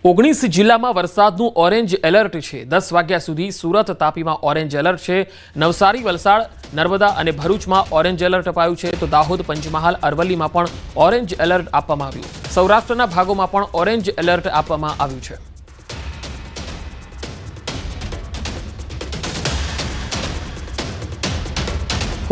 19 જિલ્લામાં વરસાદનું orange alert છે। 10 વાગ્યા સુધી સુરત તાપીમાં ઓરેન્જ એલર્ટ છે। નવસારી, વલસાડ, નર્મદા અને ભરૂચમાં ઓરેન્જ એલર્ટ અપાયું છે તો દાહોદ, પંચમહાલ, અરવલ્લીમાં પણ ઓરેન્જ એલર્ટ આપવામાં આવ્યું। સૌરાષ્ટ્રના ભાગોમાં પણ ઓરેન્જ એલર્ટ આપવામાં આવ્યું છે।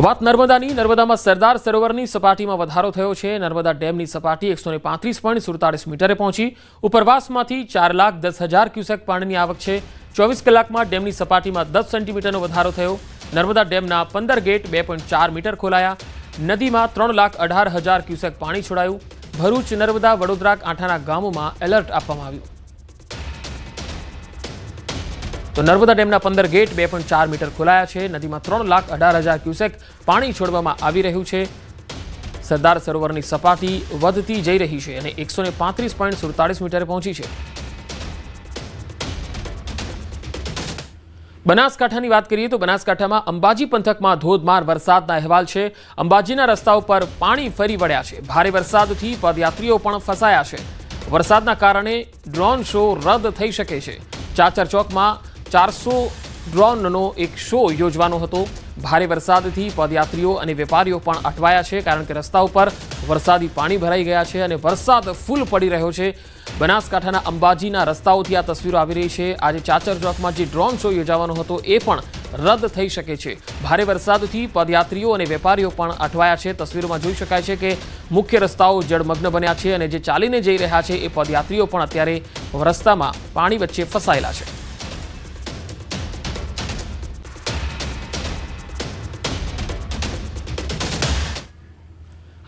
વાત નર્મદાની। નર્મદામાં સરદાર સરોવરની સપાટીમાં વધારો થયો છે। નર્મદા ડેમની સપાટી 135.47 મીટરે પહોંચી। ઉપરવાસમાંથી 4,10,000 ક્યુસેક પાણીની આવક છે। 24 કલાકમાં ડેમની સપાટીમાં 10 સેન્ટીમીટરનો વધારો થયો। નર્મદા ડેમના 15 ગેટ 2.4 મીટર ખોલાયા। નદીમાં 3,18,000 ક્યુસેક પાણી છોડાયું। ભરૂચ, નર્મદા, વડોદરા કાંઠાના ગામોમાં એલર્ટ આપવામાં આવ્યું। તો નર્મદા ડેમના 15 ગેટ 2.4 મીટર ખોલાયા છે। નદીમાં 3,18,000 ક્યુસેક પાણી છોડવામાં આવી રહ્યું છે। સરદાર સરોવરની સપાટી વધતી જઈ રહી છે અને 135.47 મીટરે પહોંચી છે। બનાસકાંઠાની વાત કરીએ તો બનાસકાંઠામાં અંબાજી પંથકમાં ધોધમાર વરસાદના અહેવાલ છે। અંબાજીના રસ્તાઓ પર પાણી ફરી વળ્યા છે। ભારે વરસાદથી પદયાત્રીઓ પણ ફસાયા છે। વરસાદના કારણે ડ્રોન શો રદ થઈ શકે છે। ચાચર ચોકમાં 400 ડ્રોનનો એક શો યોજવાનો હતો। ભારે વરસાદથી પદયાત્રીઓ અને વેપારીઓ પણ અટવાયા છે કારણ કે રસ્તા ઉપર વરસાદી પાણી ભરાઈ ગયા છે અને વરસાદ ફૂલ પડી રહ્યો છે। બનાસકાંઠાના અંબાજીના રસ્તાઓથી આ તસવીરો આવી રહી છે। આજે ચાચર ચોકમાં જે ડ્રોન શો યોજવાનો હતો એ પણ રદ થઈ શકે છે। ભારે વરસાદથી પદયાત્રીઓ અને વેપારીઓ પણ અટવાયા છે। તસવીરોમાં જોઈ શકાય છે કે મુખ્ય રસ્તાઓ જળમગ્ન બન્યા છે અને જે ચાલીને જઈ રહ્યા છે એ પદયાત્રીઓ પણ અત્યારે રસ્તામાં પાણી વચ્ચે ફસાયેલા છે।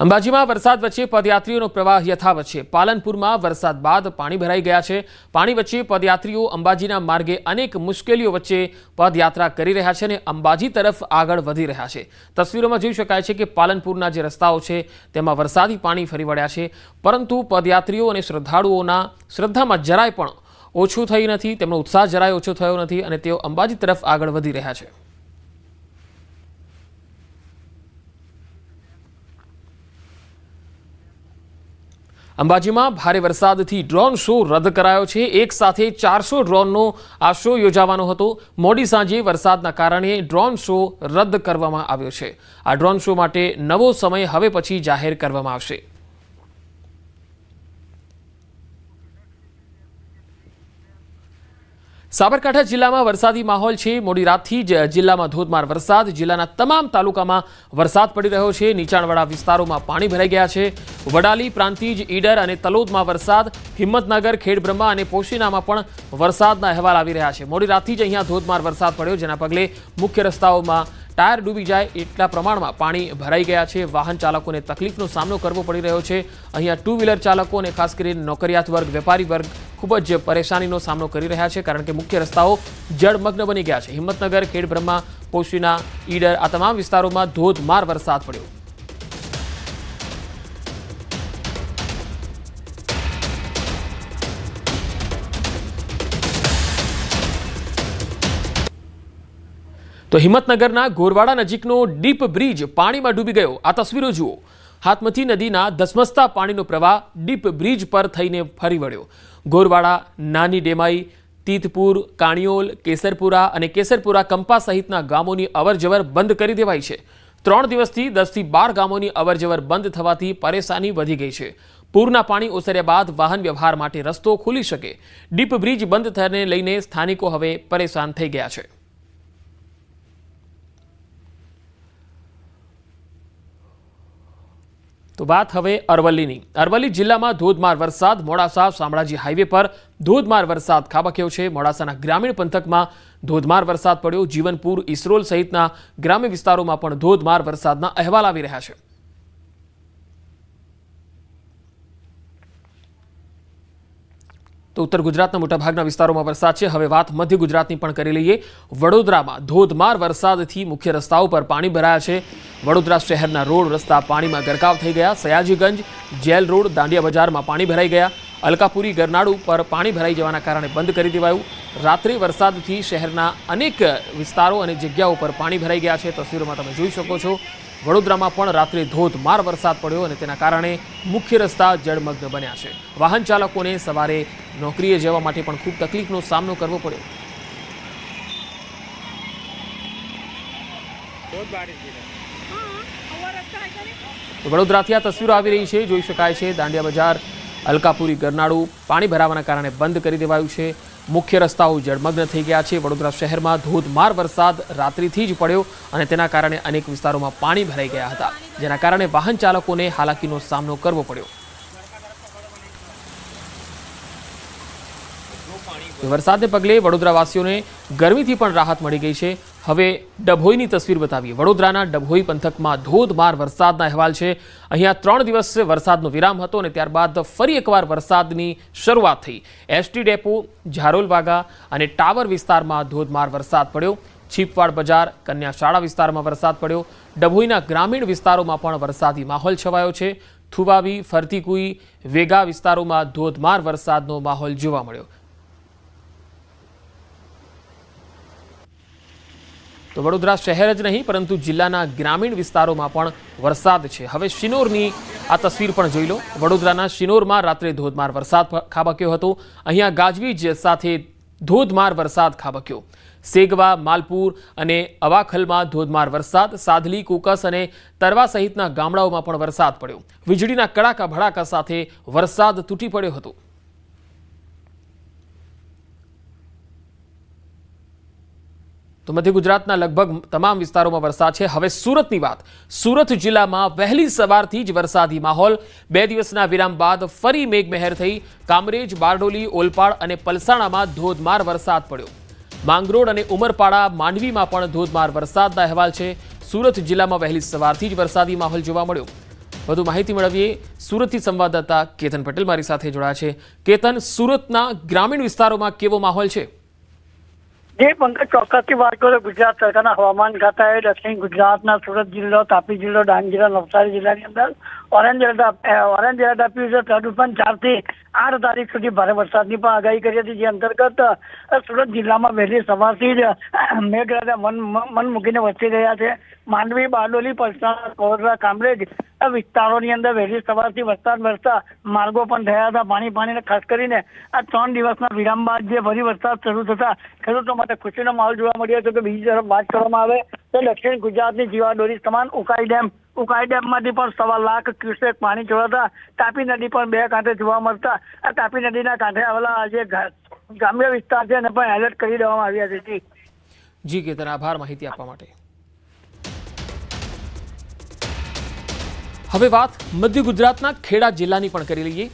અંબાજીમાં વરસાદ વચ્ચે પદયાત્રીઓનો પ્રવાહ યથાવત છે। પાલનપુરમાં વરસાદ બાદ પાણી ભરાઈ ગયા છે। પાણી વચ્ચે પદયાત્રીઓ અંબાજીના માર્ગે અનેક મુશ્કેલીઓ વચ્ચે પદયાત્રા કરી રહ્યા છે અને અંબાજી તરફ આગળ વધી રહ્યા છે। તસવીરોમાં જોઈ શકાય છે કે પાલનપુરના જે રસ્તાઓ છે તેમાં વરસાદી પાણી ફરી વળ્યા છે પરંતુ પદયાત્રીઓ અને શ્રદ્ધાળુઓના શ્રદ્ધામાં જરાય પણ ઓછું થઈ નથી। તેમનો ઉત્સાહ જરાય ઓછો થયો નથી અને તેઓ અંબાજી તરફ આગળ વધી રહ્યા છે। અંબાજીમાં ભારે વરસાદથી ડ્રોન શો રદ કરાયો છે। એક સાથે 400 ડ્રોનનો આ શો યોજાવાનો હતો। મોડી સાંજે વરસાદના કારણે ડ્રોન શો રદ કરવામાં આવ્યો છે। આ ડ્રોન શો માટે નવો સમય હવે પછી જાહેર કરવામાં આવશે। સાબરકાંઠા જિલ્લામાં વરસાદી માહોલ છે। મોડી રાતથી જ જિલ્લામાં ધોધમાર વરસાદ। જિલ્લાના તમામ તાલુકામાં વરસાદ પડી રહ્યો છે। નીચાણવાળા વિસ્તારોમાં પાણી ભરાઈ ગયા છે। વડાલી, પ્રાંતિજ, ઈડર અને તલોદમાં વરસાદ। હિંમતનગર, ખેડબ્રહ્મા અને પોશીનામાં પણ વરસાદના અહેવાલ આવી રહ્યા છે। મોડી રાતથી જ અહીંયા ધોધમાર વરસાદ પડ્યો જેના પગલે મુખ્ય રસ્તાઓમાં ટાયર ડૂબી જાય એટલા પ્રમાણમાં પાણી ભરાઈ ગયા છે। વાહન ચાલકોને તકલીફનો સામનો કરવો પડી રહ્યો છે। અહીંયા ટુ વ્હીલર ચાલકો અને ખાસ કરીને નોકરિયાત વર્ગ, વેપારી વર્ગ ખૂબ જ પરેશાનીનો સામનો કરી રહ્યા છે કારણ કે મુખ્ય રસ્તાઓ જળમગ્ન બની ગયા છે। હિંમતનગર, ખેડબ્રહ્મા, પોશીના, ઈડર આ તમામ વિસ્તારોમાં ધોધમાર વરસાદ પડ્યો। તો હિંમતનગરના ગોરવાડા નજીકનો ડીપ બ્રિજ પાણીમાં ડૂબી ગયો। આ તસવીરો જુઓ। હાથમતી નદીના ધસમસતા પાણીનો પ્રવાહ ડીપ બ્રિજ પર થઈને ફરી વળ્યો। ગોરવાડા, નાની ડેમાઈ, તીતપુર, કાણિયોલ, કેસરપુરા અને કેસરપુરા કંપા સહિતના ગામોની અવરજવર બંધ કરી દેવાઈ છે। 3 દિવસથી 10 થી 12 ગામોની અવરજવર બંધ થવાથી પરેશાની વધી ગઈ છે। પૂરના પાણી ઓસર્યા બાદ વાહન વ્યવહાર માટે રસ્તો ખુલી શકે। ડીપ બ્રિજ બંધ થયાને લઈને સ્થાનિકો હવે પરેશાન થઈ ગયા છે। તો વાત હવે અરવલ્લીની। અરવલ્લી જિલ્લામાં ધોધમાર વરસાદ। મોડાસા શામળાજી હાઈવે પર ધોધમાર વરસાદ ખાબક્યો છે। મોડાસાના ગ્રામીણ પંથકમાં ધોધમાર વરસાદ પડ્યો। જીવનપુર, ઈસરોલ સહિતના ગ્રામ્ય વિસ્તારોમાં પણ ધોધમાર વરસાદના અહેવાલ આવી રહ્યા છે। તો ઉત્તર ગુજરાતના મોટાભાગના વિસ્તારોમાં વરસાદ છે। હવે વાત મધ્ય ગુજરાતની પણ કરી લઈએ। વડોદરામાં ધોધમાર વરસાદથી મુખ્ય રસ્તાઓ પર પાણી ભરાયા છે। વડોદરા શહેરના રોડ રસ્તા પાણીમાં ગરકાવ થઈ ગયા। સયાજીગંજ, જેલ રોડ, દાંડિયા બજારમાં પાણી ભરાઈ ગયા। અલકાપુરી, ગરનાળુ પર પાણી ભરાઈ જવાના કારણે બંધ કરી દેવાયું। રાત્રે વરસાદથી શહેરના અનેક વિસ્તારો અને જગ્યાઓ પર પાણી ભરાઈ ગયા છે। તસવીરોમાં તમે જોઈ શકો છો। વડોદરામાં પણ રાત્રે ધોધમાર વરસાદ પડ્યો અને તેના કારણે મુખ્ય રસ્તા જળમગ્ન બન્યા છે। વાહન ચાલકોને સવારે નોકરીએ જવા માટે પણ ખૂબ તકલીફનો સામનો કરવો પડ્યો। વડોદરાથી આ તસવીરો આવી રહી છે, જોઈ શકાય છે દાંડિયા બજાર, અલકાપુરી, ગરનાળું પાણી ભરાવાના કારણે બંધ કરી દેવાયું છે। મુખ્ય રસ્તાઓ જળમગ્ન થઈ ગયા છે। વડોદરા શહેરમાં ધોધમાર વરસાદ રાત્રિથી જ પડ્યો અને તેના કારણે અનેક વિસ્તારોમાં પાણી ભરાઈ ગયા હતા, જેના કારણે વાહન ચાલકોને હાલાકીનો સામનો કરવો પડ્યો। વરસાદને પગલે વડોદરાવાસીઓને ગરમીથી પણ રાહત મળી ગઈ છે। હવે ડભોઈની તસવીર બતાવીએ। વડોદરાના ડભોઈ પંથકમાં ધોધમાર વરસાદના અહેવાલ છે। અહીંયા 3 દિવસ વરસાદનો વિરામ હતો અને ત્યારબાદ ફરી એકવાર વરસાદની શરૂઆત થઈ। એસટી ડેપો, ઝારોલવાગા અને ટાવર વિસ્તારમાં ધોધમાર વરસાદ પડ્યો। છીપવાડ બજાર, કન્યા શાળા વિસ્તારમાં વરસાદ પડ્યો। ડભોઈના ગ્રામીણ વિસ્તારોમાં પણ વરસાદી માહોલ છવાયો છે। થુવાવી, ફરતીકુઈ, વેગા વિસ્તારોમાં ધોધમાર વરસાદનો માહોલ જોવા મળ્યો। તો વડોદરા શહેર જ નહીં પરંતુ જિલ્લાના ગ્રામીણ વિસ્તારોમાં પણ વરસાદ છે। હવે શિનોરની આ તસવીર પણ જોઈ લો। વડોદરાના શિનોરમાં રાત્રે ધોધમાર વરસાદ ખાબક્યો હતો। અહીંયા ગાજવીજ સાથે ધોધમાર વરસાદ ખાબક્યો। સેગવા, માલપુર અને અવાખલમાં ધોધમાર વરસાદ, સાધલી, કુકસ અને તરવા સહિતના ગામડાઓમાં પણ વરસાદ પડ્યો। વીજળીના કડાકા ભડાકા સાથે વરસાદ તૂટી પડ્યો હતો। તો મધ્ય ગુજરાતના લગભગ તમામ વિસ્તારોમાં વરસાદ છે। હવે સુરતની વાત। સુરત જિલ્લામાં વહેલી સવારથી જ વરસાદી માહોલ। 2 દિવસના વિરામ બાદ ફરી મેઘમહેર થઈ। કામરેજ, બારડોલી, ઓલપાડ અને પલસાણામાં ધોધમાર વરસાદ પડ્યો। માંગરોળ અને ઉમરપાડા, માંડવીમાં પણ ધોધમાર વરસાદના અહેવાલ છે। સુરત જિલ્લામાં વહેલી સવારથી જ વરસાદી માહોલ જોવા મળ્યો। વધુ માહિતી મેળવીએ। સુરતથી સંવાદદાતા કેતન પટેલ મારી સાથે જોડાયા છે। કેતન, સુરતના ગ્રામીણ વિસ્તારોમાં કેવો માહોલ છે? જે પંકજ, ચોક્કસથી વાત કરો, ગુજરાત સરકારના હવામાન ખાતાએ દક્ષિણ ગુજરાતના સુરત જિલ્લો, તાપી જિલ્લો, ડાંગ જિલ્લો, નવસારી જિલ્લાની અંદર ઓરેન્જ એલર્ટ આપ્યું છે। તદુપરાંત 4 થી 8 તારીખ સુધી ભારે વરસાદની પણ આગાહી કરી હતી, જે અંતર્ગત સુરત જિલ્લામાં વહેલી સવારથી જ મેઘરાજા મન મૂકીને વરસી રહ્યા છે। માંડવી, બારડોલી, પલસાણા, વડોદરા, કામરેજ વિસ્તારોની અંદર વહેલી સવારથી વરસાદ વરસતા માર્ગો પણ થયા હતા પાણી। ખાસ કરીને આ 3 દિવસના વિરામ બાદ જે ફરી વરસાદ શરૂ થતા ખેડૂતો માટે ખુશીનો માહોલ જોવા મળ્યો હતો। કે બીજી તરફ વાત કરવામાં આવે તો દક્ષિણ ગુજરાતની જીવાદોરી સમાન ઉકાઈ ડેમમાંથી પણ 1.25 લાખ ક્યુસેક પાણી છોડાતા તાપી નદી પણ 2 કાંઠે જોવા મળતા આ તાપી નદીના કાંઠે આવેલા જે ગ્રામ્ય વિસ્તાર છે એને પણ એલર્ટ કરી દેવામાં આવ્યા છે। જી કેતન, આભાર માહિતી આપવા માટે। હવે વાત મધ્ય ગુજરાતના ખેડા જિલ્લાની પણ કરી લઈએ।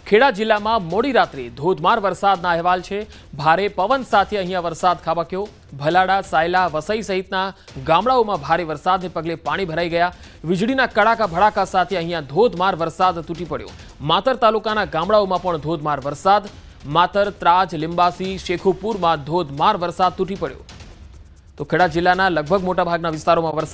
ખેડા જિલ્લામાં મોડી રાત્રે ધોધમાર વરસાદના અહેવાલ છે। ભારે પવન સાથે અહીંયા વરસાદ ખાબક્યો। ભલાડા, સાયલા, વસઈ સહિતના ગામડાઓમાં ભારે વરસાદને પગલે પાણી ભરાઈ ગયા। વીજળીના કડાકા ભડાકા સાથે અહીંયા ધોધમાર વરસાદ તૂટી પડ્યો। માતર તાલુકાના ગામડાઓમાં પણ ધોધમાર વરસાદ। માતર, ત્રાજ, લીંબાસી, શેખુપુરમાં ધોધમાર વરસાદ તૂટી પડ્યો। તો ખેડા જિલ્લાના લગભગ મોટાભાગના વિસ્તારોમાં વરસાદ